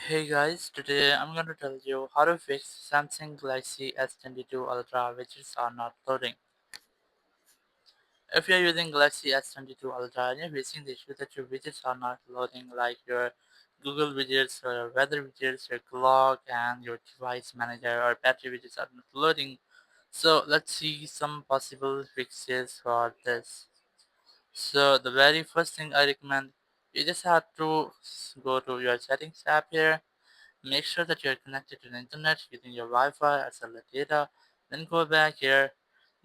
Hey guys, today I'm going to tell you how to fix Samsung Galaxy S22 Ultra widgets are not loading. If you're using Galaxy S22 Ultra and you're facing the issue that your widgets are not loading, like your Google widgets or your weather widgets, your clock and your device manager or battery widgets are not loading, so let's see some possible fixes for this. So the very first thing I recommend, you just have to go to your settings app here. Make sure that you're connected to the internet using your Wi-Fi or cellular data. Then go back here,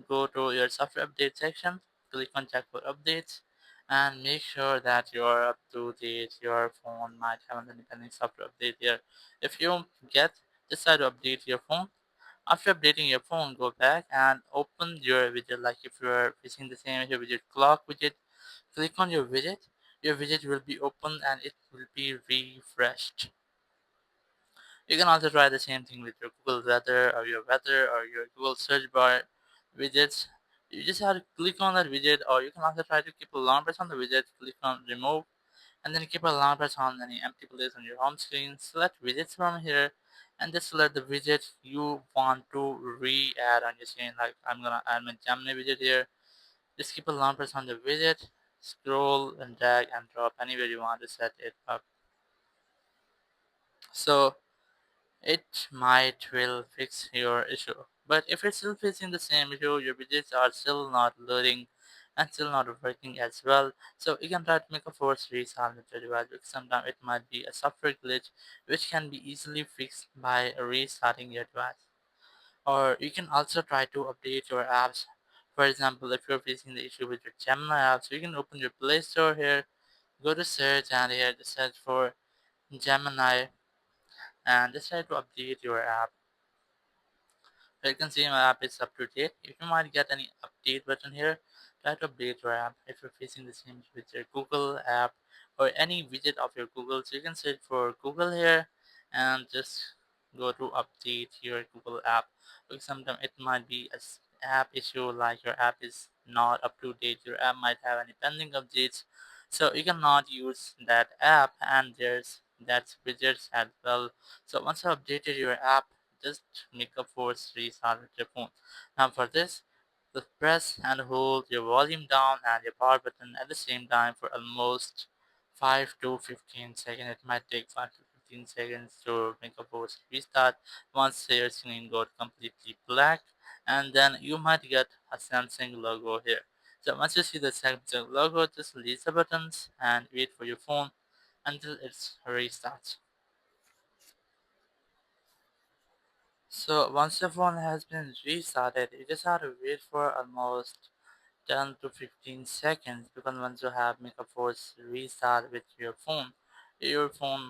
go to your software update section, click on check for updates, and make sure that you're up to date. Your phone might have an pending software update here. If you get decide to update your phone, after updating your phone, go back and open your widget. Like if you're facing the same issue with your clock widget, click on your widget. Your widget will be open and it will be refreshed. You can also try the same thing with your Google Weather or your Google search bar widgets. You just have to click on that widget, or you can also try to keep a long press on the widget, click on remove, and then keep a long press on any empty place on your home screen. Select widgets from here, and just select the widget you want to re-add on your screen. Like I'm gonna add my Gemini widget here. Just keep a long press on the widget, scroll and drag and drop anywhere you want to set it up. So it might will fix your issue. But if you're still facing the same issue, your widgets are still not loading and still not working as well, so you can try to make a forced restart with your device, because sometimes it might be a software glitch which can be easily fixed by restarting your device. Or you can also try to update your apps. For example, if you're facing the issue with your Gemini app, so you can open your Play Store here, go to search, and here just search for Gemini and just try to update your app. So you can see my app is up to date. If you might get any update button here, try to update your app. If you're facing the same issue with your Google app or any widget of your Google, so you can search for Google here and just go to update your Google app. Because sometimes it might be a app issue, like your app is not up to date. Your app might have any pending updates, so you cannot use that app, and there's that's widgets as well. So once you updated your app, just make a force restart with your phone. Now for this, just press and hold your volume down and your power button at the same time for almost 5 to 15 seconds. It might take 5 to 15 seconds to make a force restart. Once your screen goes completely black, and then you might get a Samsung logo here. So once you see the Samsung logo, just release the buttons and wait for your phone until it restarts. So once your phone has been restarted, you just have to wait for almost 10 to 15 seconds, because once you have make a force restart with your phone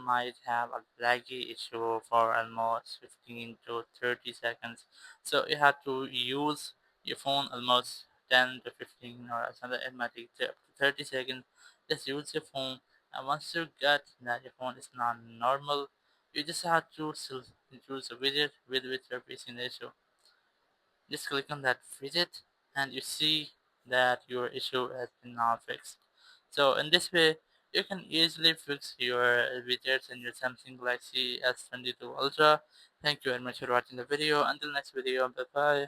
might have a laggy issue for almost 15 to 30 seconds. So you have to use your phone almost 10 to 15 or something. It might take up to 30 seconds. Just use your phone, and once you get that your phone is not normal, you just have to still choose a widget with which you're facing the issue. Just click on that widget and you see that your issue has been now fixed. So in this way, you can easily fix your widgets in your Samsung Galaxy S22 Ultra. Thank you very much for watching the video. Until next video, bye bye.